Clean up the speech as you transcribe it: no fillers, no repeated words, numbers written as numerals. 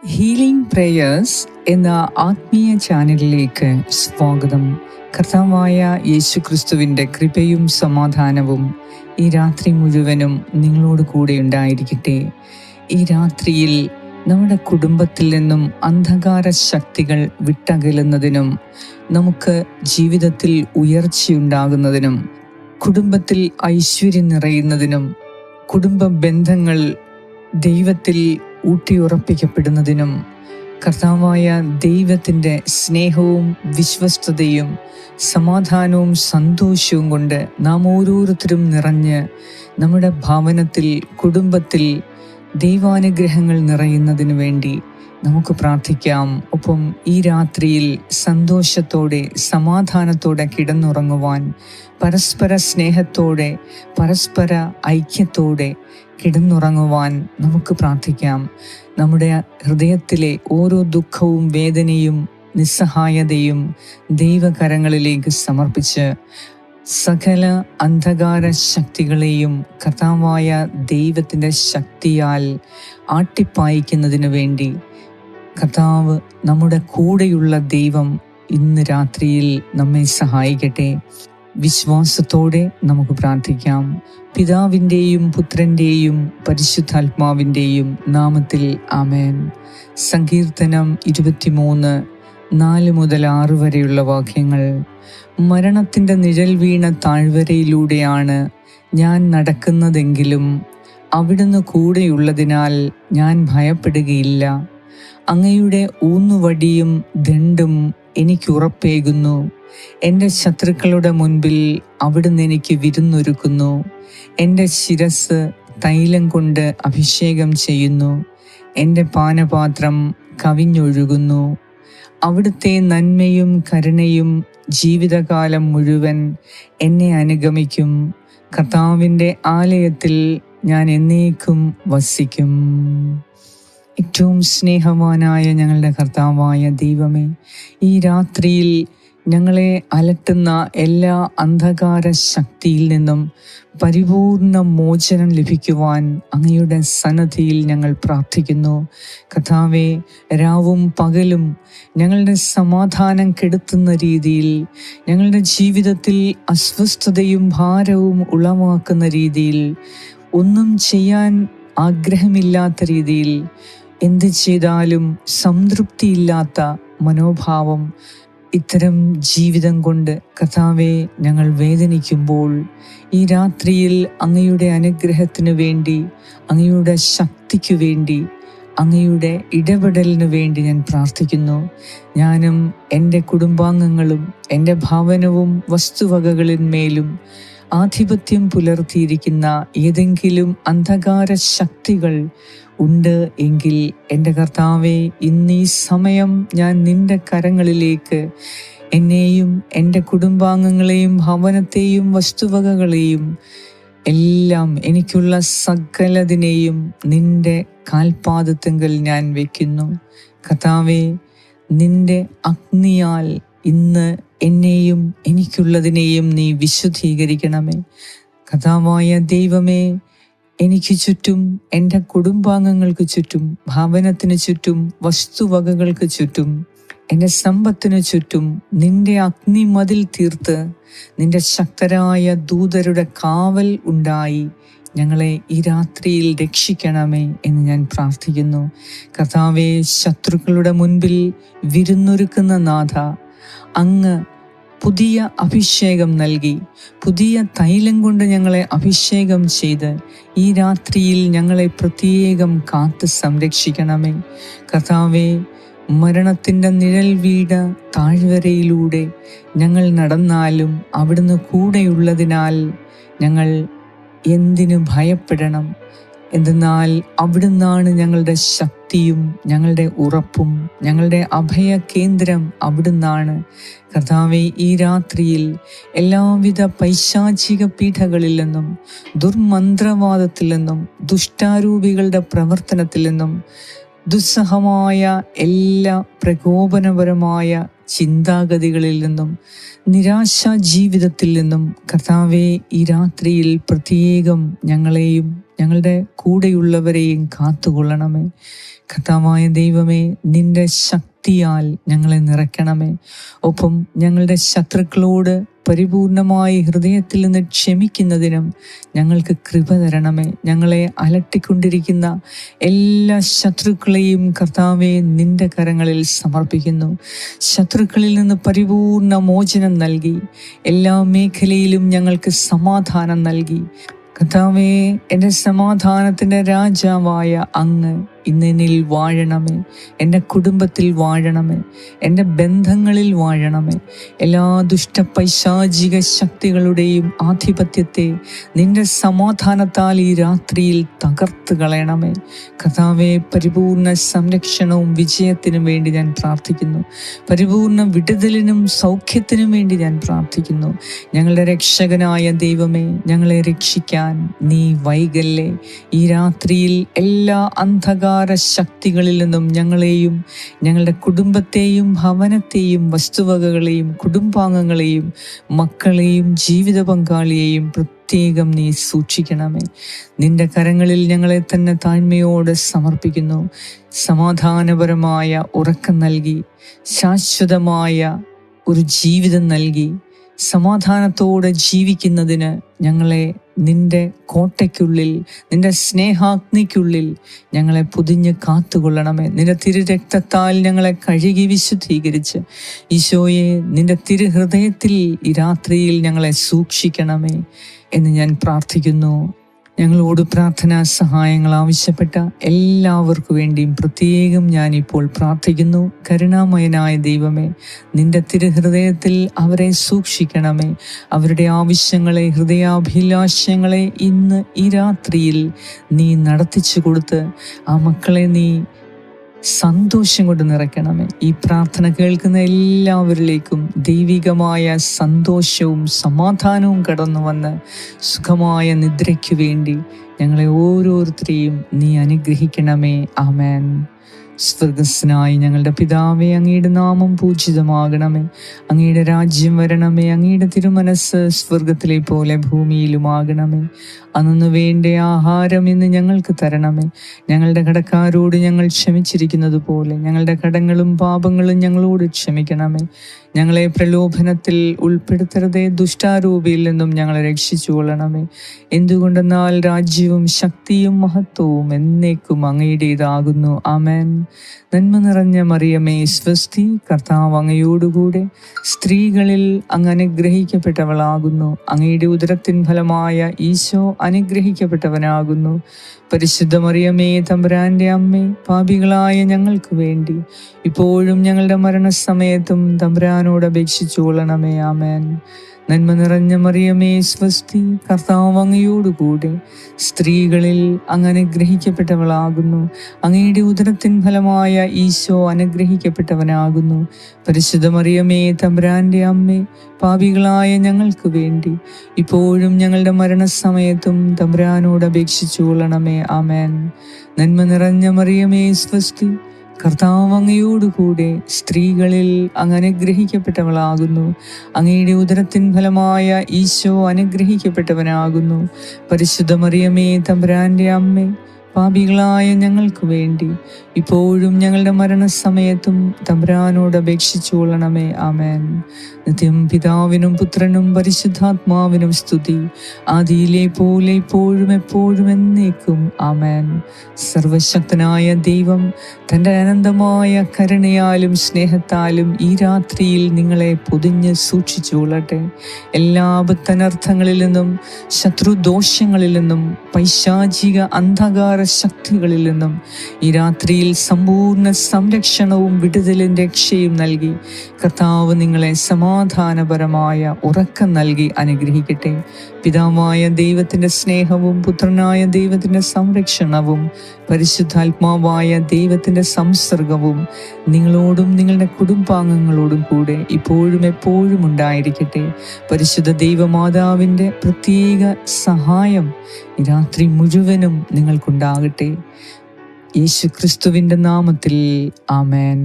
Healing prayers എന്ന ആത്മീയ ചാനലിലേക്ക് സ്വാഗതം. കർത്താവായ യേശുക്രിസ്തുവിൻ്റെ കൃപയും സമാധാനവും ഈ രാത്രി മുഴുവനും നിങ്ങളോട് കൂടെ ഉണ്ടായിരിക്കട്ടെ. ഈ രാത്രിയിൽ നമ്മുടെ കുടുംബത്തിൽ നിന്നും അന്ധകാര ശക്തികൾ വിട്ടകലുന്നതിനും നമുക്ക് ജീവിതത്തിൽ ഉയർച്ചയുണ്ടാകുന്നതിനും കുടുംബത്തിൽ ഐശ്വര്യം നിറയുന്നതിനും കുടുംബ ബന്ധങ്ങൾ ദൈവത്തിൽ ഊട്ടിയുറപ്പിക്കപ്പെടുന്നതിനും കർത്താവായ ദൈവത്തിൻ്റെ സ്നേഹവും വിശ്വസ്തതയും സമാധാനവും സന്തോഷവും കൊണ്ട് നാം ഓരോരുത്തരും നിറഞ്ഞ് നമ്മുടെ ഭവനത്തിൽ കുടുംബത്തിൽ ദൈവാനുഗ്രഹങ്ങൾ നിറയുന്നതിനു വേണ്ടി നമുക്ക് പ്രാർത്ഥിക്കാം. ഒപ്പം ഈ രാത്രിയിൽ സന്തോഷത്തോടെ സമാധാനത്തോടെ കിടന്നുറങ്ങുവാൻ, പരസ്പര സ്നേഹത്തോടെ പരസ്പര ഐക്യത്തോടെ കിടന്നുറങ്ങുവാൻ നമുക്ക് പ്രാർത്ഥിക്കാം. നമ്മുടെ ഹൃദയത്തിലെ ഓരോ ദുഃഖവും വേദനയും നിസ്സഹായതയും ദൈവകരങ്ങളിലേക്ക് സമർപ്പിച്ച് സകല അന്ധകാര ശക്തികളെയും കർത്താവായ ദൈവത്തിൻ്റെ ശക്തിയാൽ ആട്ടിപ്പായിക്കുന്നതിന് വേണ്ടി കർത്താവ് നമ്മുടെ കൂടെയുള്ള ദൈവം ഇന്ന് രാത്രിയിൽ നമ്മെ സഹായിക്കട്ടെ. വിശ്വാസത്തോടെ നമുക്ക് പ്രാർത്ഥിക്കാം. പിതാവിൻ്റെയും പുത്രൻ്റെയും പരിശുദ്ധാത്മാവിൻ്റെയും നാമത്തിൽ ആമേൻ. സങ്കീർത്തനം 23:4-6 വരെയുള്ള വാക്യങ്ങൾ. മരണത്തിൻ്റെ നിഴൽ വീണ താഴ്വരയിലൂടെയാണ് ഞാൻ നടക്കുന്നതെങ്കിലും അവിടുന്ന് കൂടെയുള്ളതിനാൽ ഞാൻ ഭയപ്പെടുകയില്ല. അങ്ങയുടെ ഊന്നുവടിയും ദണ്ഡും എനിക്ക് ഉറപ്പേകുന്നു. എൻ്റെ ശത്രുക്കളുടെ മുൻപിൽ അവിടുന്ന് എനിക്ക് വിരുന്നൊരുക്കുന്നു. എൻ്റെ ശിരസ് തൈലം കൊണ്ട് അഭിഷേകം ചെയ്യുന്നു. എൻ്റെ പാനപാത്രം കവിഞ്ഞൊഴുകുന്നു. അവിടുത്തെ നന്മയും കരുണയും ജീവിതകാലം മുഴുവൻ എന്നെ അനുഗമിക്കും. കർത്താവിൻ്റെ ആലയത്തിൽ ഞാൻ എന്നേക്കും വസിക്കും. ഏറ്റവും സ്നേഹവാനായ ഞങ്ങളുടെ കർത്താവായ ദൈവമേ, ഈ രാത്രിയിൽ ഞങ്ങളെ അലട്ടുന്ന എല്ലാ അന്ധകാര ശക്തിയിൽ നിന്നും പരിപൂർണ മോചനം ലഭിക്കുവാൻ അങ്ങയുടെ സന്നദ്ധിയിൽ ഞങ്ങൾ പ്രാർത്ഥിക്കുന്നു. കർത്താവേ, രാവും പകലും ഞങ്ങളുടെ സമാധാനം കെടുത്തുന്ന രീതിയിൽ, ഞങ്ങളുടെ ജീവിതത്തിൽ അസ്വസ്ഥതയും ഭാരവും ഉളവാക്കുന്ന രീതിയിൽ, ഒന്നും ചെയ്യാൻ ആഗ്രഹമില്ലാത്ത രീതിയിൽ, എന്ത് ചെയ്താലും സംതൃപ്തിയില്ലാത്ത മനോഭാവം, ഇത്തരം ജീവിതം കൊണ്ട് കർത്താവെ ഞങ്ങൾ വേദനിക്കുമ്പോൾ ഈ രാത്രിയിൽ അങ്ങയുടെ അനുഗ്രഹത്തിനു വേണ്ടി, അങ്ങയുടെ ശക്തിക്കു വേണ്ടി, അങ്ങയുടെ ഇടപെടലിനു വേണ്ടി ഞാൻ പ്രാർത്ഥിക്കുന്നു. ഞാനും എൻ്റെ കുടുംബാംഗങ്ങളും എൻ്റെ ഭവനവും വസ്തുവകകളിന്മേലും ആധിപത്യം പുലർത്തിയിരിക്കുന്ന ഏതെങ്കിലും അന്ധകാര ശക്തികൾ ഉണ്ട് എങ്കിൽ എൻ്റെ കർത്താവേ, ഇന്നീ സമയം ഞാൻ നിൻ്റെ കരങ്ങളിലേക്ക് എന്നെയും എൻ്റെ കുടുംബാംഗങ്ങളെയും ഭവനത്തെയും വസ്തുവകകളെയും എല്ലാം എനിക്കുള്ള സകലതിനെയും നിൻ്റെ കാൽപാദത്തിങ്കൽ ഞാൻ വയ്ക്കുന്നു. കർത്താവേ, നിൻ്റെ അഗ്നിയാൽ ഇന്ന് എന്നെയും എനിക്കുള്ളതിനെയും നീ വിശുദ്ധീകരിക്കണമേ. കർത്താവായ ദൈവമേ, എനിക്ക് ചുറ്റും, എൻ്റെ കുടുംബാംഗങ്ങൾക്ക് ചുറ്റും, ഭവനത്തിന് ചുറ്റും, വസ്തുവകകൾക്ക് ചുറ്റും, എൻ്റെ സമ്പത്തിനു ചുറ്റും നിന്റെ അഗ്നി മതിൽ തീർത്ത് നിന്റെ ശക്തരായ ദൂതരുടെ കാവൽ ഉണ്ടായി ഞങ്ങളെ ഈ രാത്രിയിൽ രക്ഷിക്കണമേ എന്ന് ഞാൻ പ്രാർത്ഥിക്കുന്നു. കർത്താവേ, ശത്രുക്കളുടെ മുൻപിൽ വിരുന്നൊരുക്കുന്ന നാഥ, അങ്ങ് പുതിയ അഭിഷേകം നൽകി, പുതിയ തൈലം കൊണ്ട് ഞങ്ങളെ അഭിഷേകം ചെയ്ത് ഈ രാത്രിയിൽ ഞങ്ങളെ പ്രത്യേകം കാത്ത് സംരക്ഷിക്കണമേ. കർത്താവേ, മരണത്തിൻ്റെ നിഴൽ വീണ താഴ്വരയിലൂടെ ഞങ്ങൾ നടന്നാലും അവിടുന്ന് കൂടെയുള്ളതിനാൽ ഞങ്ങൾ എന്തിനു ഭയപ്പെടണം? എന്തെന്നാൽ അവിടുന്നാണ് ഞങ്ങളുടെ ശക്തിയും ഞങ്ങളുടെ ഉറപ്പും, ഞങ്ങളുടെ അഭയ കേന്ദ്രം അവിടുന്നാണ്. കർത്താവേ, ഈ രാത്രിയിൽ എല്ലാവിധ പൈശാചിക പീഠകളിൽ നിന്നും, ദുർമന്ത്രവാദത്തിൽ നിന്നും, ദുഷ്ടാരൂപികളുടെ പ്രവർത്തനത്തിൽ നിന്നും, ദുസ്സഹമായ എല്ലാ പ്രകോപനപരമായ ചിന്താഗതികളിൽ നിന്നും, നിരാശാ ജീവിതത്തിൽ നിന്നും കർത്താവേ, ഈ രാത്രിയിൽ പ്രത്യേകം ഞങ്ങളെയും ഞങ്ങളുടെ കൂടെയുള്ളവരെയും കാത്തുകൊള്ളണമേ. കർത്താവായ ദൈവമേ, നിന്റെ ശക്തിയാൽ ഞങ്ങളെ നിറയ്ക്കണമേ. ഒപ്പം ഞങ്ങളുടെ ശത്രുക്കളോട് പരിപൂർണമായി ഹൃദയത്തിൽ നിന്ന് ക്ഷമിക്കുന്നതിനും ഞങ്ങൾക്ക് കൃപ തരണമേ. ഞങ്ങളെ അലട്ടിക്കൊണ്ടിരിക്കുന്ന എല്ലാ ശത്രുക്കളെയും കർത്താവേ, നിന്റെ കരങ്ങളിൽ സമർപ്പിക്കുന്നു. ശത്രുക്കളിൽ നിന്ന് പരിപൂർണ മോചനം നൽകി എല്ലാ മേഖലയിലും ഞങ്ങൾക്ക് സമാധാനം നൽകി. കർത്താവേ, എൻ്റെ സമാധാനത്തിൻ്റെ രാജാവായ അങ്ങ് ഇന്നെന്നിൽ വാഴണമേ. എൻ്റെ കുടുംബത്തിൽ വാഴണമേ. എൻ്റെ ബന്ധങ്ങളിൽ വാഴണമേ. എല്ലാ ദുഷ്ടപൈശാചിക ശക്തികളുടെയും ആധിപത്യത്തെ നിന്റെ സമാധാനത്താൽ ഈ രാത്രിയിൽ തകർത്ത് കളയണമേ. കർത്താവേ, പരിപൂർണ സംരക്ഷണവും വിജയത്തിനും വേണ്ടി ഞാൻ പ്രാർത്ഥിക്കുന്നു. പരിപൂർണ വിടുതലിനും സൗഖ്യത്തിനും വേണ്ടി ഞാൻ പ്രാർത്ഥിക്കുന്നു. ഞങ്ങളുടെ രക്ഷകനായ ദൈവമേ, ഞങ്ങളെ രക്ഷിക്കാൻ നീ വൈകല്ലേ. ഈ രാത്രിയിൽ എല്ലാ അന്ധകാര ശക്തികളിൽ നിന്നും ഞങ്ങളെയും ഞങ്ങളുടെ കുടുംബത്തെയും ഭവനത്തെയും വസ്തുവകകളെയും കുടുംബാംഗങ്ങളെയും മക്കളെയും ജീവിത പങ്കാളിയെയും പ്രത്യേകം നീ സൂക്ഷിക്കണമേ. നിന്റെ കരങ്ങളിൽ ഞങ്ങളെ തന്നെ താഴ്മയോടെ സമർപ്പിക്കുന്നു. സമാധാനപരമായ ഉറക്കം നൽകി, ശാശ്വതമായ ഒരു ജീവിതം നൽകി, സമാധാനത്തോടെ ജീവിക്കുന്നതിന് ഞങ്ങളെ നിന്റെ കോട്ടയ്ക്കുള്ളിൽ, നിന്റെ സ്നേഹാഗ്നിക്കുള്ളിൽ ഞങ്ങളെ പൊതിഞ്ഞ് കാത്തുകൊള്ളണമേ. നിന്റെ തിരുരക്തത്താൽ ഞങ്ങളെ കഴുകി വിശുദ്ധീകരിച്ച് ഈശോയെ, നിന്റെ തിരുഹൃദയത്തിൽ ഈ രാത്രിയിൽ ഞങ്ങളെ സൂക്ഷിക്കണമേ എന്ന് ഞാൻ പ്രാർത്ഥിക്കുന്നു. ഞങ്ങളോട് പ്രാർത്ഥനാ സഹായങ്ങൾ ആവശ്യപ്പെട്ട എല്ലാവർക്കു വേണ്ടിയും പ്രത്യേകം ഞാനിപ്പോൾ പ്രാർത്ഥിക്കുന്നു. കരുണാമയനായ ദൈവമേ, നിന്റെ തിരുഹൃദയത്തിൽ അവരെ സൂക്ഷിക്കണമേ. അവരുടെ ആവശ്യങ്ങളെ, ഹൃദയാഭിലാഷങ്ങളെ ഇന്ന് ഈ രാത്രിയിൽ നീ നടത്തിച്ചു കൊടുത്ത് ആ മക്കളെ നീ സന്തോഷം കൊണ്ട് നിറയ്ക്കണമേ. ഈ പ്രാർത്ഥന കേൾക്കുന്ന എല്ലാവരിലേക്കും ദൈവികമായ സന്തോഷവും സമാധാനവും കടന്നു വന്ന് സുഖമായ നിദ്രയ്ക്കു വേണ്ടി ഞങ്ങളെ ഓരോരുത്തരെയും നീ അനുഗ്രഹിക്കണമേ. ആമേൻ. സ്വർഗസ്നായി ഞങ്ങളുടെ പിതാവേ, അങ്ങയുടെ നാമം പൂജിതമാകണമേ. അങ്ങയുടെ രാജ്യം വരണമേ. അങ്ങയുടെ തിരുമനസ് സ്വർഗത്തിലെ പോലെ ഭൂമിയിലുമാകണമേ. അന്നു വേണ്ട ആഹാരം ഇന്ന് ഞങ്ങൾക്ക് തരണമേ. ഞങ്ങളുടെ കടക്കാരോട് ഞങ്ങൾ ക്ഷമിച്ചിരിക്കുന്നത് പോലെ ഞങ്ങളുടെ കടങ്ങളും പാപങ്ങളും ഞങ്ങളോട് ക്ഷമിക്കണമേ. ഞങ്ങളെ പ്രലോഭനത്തിൽ ഉൾപ്പെടുത്തരുതേ, ദുഷ്ടാരൂപിയിൽ നിന്നും ഞങ്ങളെ രക്ഷിച്ചു കൊള്ളണമേ. എന്തുകൊണ്ടെന്നാൽ രാജ്യവും ശക്തിയും മഹത്വവും എന്നേക്കും അങ്ങയുടേതാകുന്നു. ആമേൻ. നന്മ നിറഞ്ഞ മറിയമേ, സ്വസ്തി, കർത്താവ് അങ്ങയോടുകൂടെ സ്ത്രീകളിൽ അങ്ങ് അനുഗ്രഹിക്കപ്പെട്ടവളാകുന്നു. അങ്ങയുടെ ഉദരത്തിൻ ഫലമായ ഈശോ അനുഗ്രഹിക്കപ്പെട്ടവനാകുന്നു. പരിശുദ്ധ മറിയമേ, തമ്പുരാന്റെ അമ്മേ, പാപികളായ ഞങ്ങൾക്ക് വേണ്ടി ഇപ്പോഴും ഞങ്ങളുടെ മരണസമയത്തും തമ്പുരാനോട് അപേക്ഷിച്ചു കൊള്ളണമേ. ആമേൻ. നന്മ നിറഞ്ഞ മറിയമേ, സ്വസ്തി, കർത്താവ് അങ്ങയോടുകൂടെ സ്ത്രീകളിൽ അങ്ങ് അനുഗ്രഹിക്കപ്പെട്ടവളാകുന്നു. അങ്ങയുടെ ഉദരത്തിൻ ഫലമായ ഈശോ അനുഗ്രഹിക്കപ്പെട്ടവനാകുന്നു. പരിശുദ്ധ മറിയമേ, തമ്പുരാന്റെ അമ്മേ, പാപികളായ ഞങ്ങൾക്ക് വേണ്ടി ഇപ്പോഴും ഞങ്ങളുടെ മരണസമയത്തും തമ്പുരാനോട് അപേക്ഷിച്ചു കൊള്ളണമേ. ആമേൻ. നന്മ നിറഞ്ഞ മറിയമേ, സ്വസ്തി, കർത്താവ് അങ്ങയോടുകൂടെ സ്ത്രീകളിൽ അങ്ങ് അനുഗ്രഹിക്കപ്പെട്ടവളാകുന്നു. അങ്ങയുടെ ഉദരത്തിൻ ഫലമായ ഈശോ അനുഗ്രഹിക്കപ്പെട്ടവനാകുന്നു. പരിശുദ്ധ മറിയമേ, തമ്പുരാന്റെ അമ്മേ, പാപികളായ ഞങ്ങൾക്ക് വേണ്ടി ഇപ്പോഴും ഞങ്ങളുടെ മരണസമയത്തും തമ്പുരാനോട് അപേക്ഷിച്ചു കൊള്ളണമേ. ആമേൻ. നിത്യം പിതാവിനും പുത്രനും പരിശുദ്ധാത്മാവിനും സ്തുതി, ആദിയിലെ പോലെ ഇപ്പോഴും എപ്പോഴും എന്നേക്കും. ആമേൻ. സർവശക്തനായ ദൈവം തൻ്റെ അനന്തമായ കരുണയാലും സ്നേഹത്താലും ഈ രാത്രിയിൽ നിങ്ങളെ പൊതിഞ്ഞ് സൂക്ഷിച്ചു കൊള്ളട്ടെ. എല്ലാ ആപത്തനർത്ഥങ്ങളിൽ നിന്നും, ശത്രുദോഷങ്ങളിൽ നിന്നും, പൈശാചിക അന്ധകാര ശക്തികളിൽ നിന്നും ഈ രാത്രിയിൽ സമ്പൂർണ്ണ സംരക്ഷണവും വിടുതലും രക്ഷയും നൽകി കർത്താവ് നിങ്ങളെ സമാധാനപരമായ ഉറക്കം നൽകി അനുഗ്രഹിക്കട്ടെ. പിതാവായ ദൈവത്തിൻ്റെ സ്നേഹവും പുത്രനായ ദൈവത്തിൻ്റെ സംരക്ഷണവും പരിശുദ്ധാത്മാവായ ദൈവത്തിൻ്റെ സംസർഗവും നിങ്ങളോടും നിങ്ങളുടെ കുടുംബാംഗങ്ങളോടും കൂടെ ഇപ്പോഴും എപ്പോഴും ഉണ്ടായിരിക്കട്ടെ. പരിശുദ്ധ ദൈവമാതാവിൻ്റെ പ്രത്യേക സഹായം ഈ രാത്രി മുഴുവനും നിങ്ങൾക്കുണ്ടാകട്ടെ. യേശു ക്രിസ്തുവിൻ്റെ നാമത്തിൽ ആമേൻ.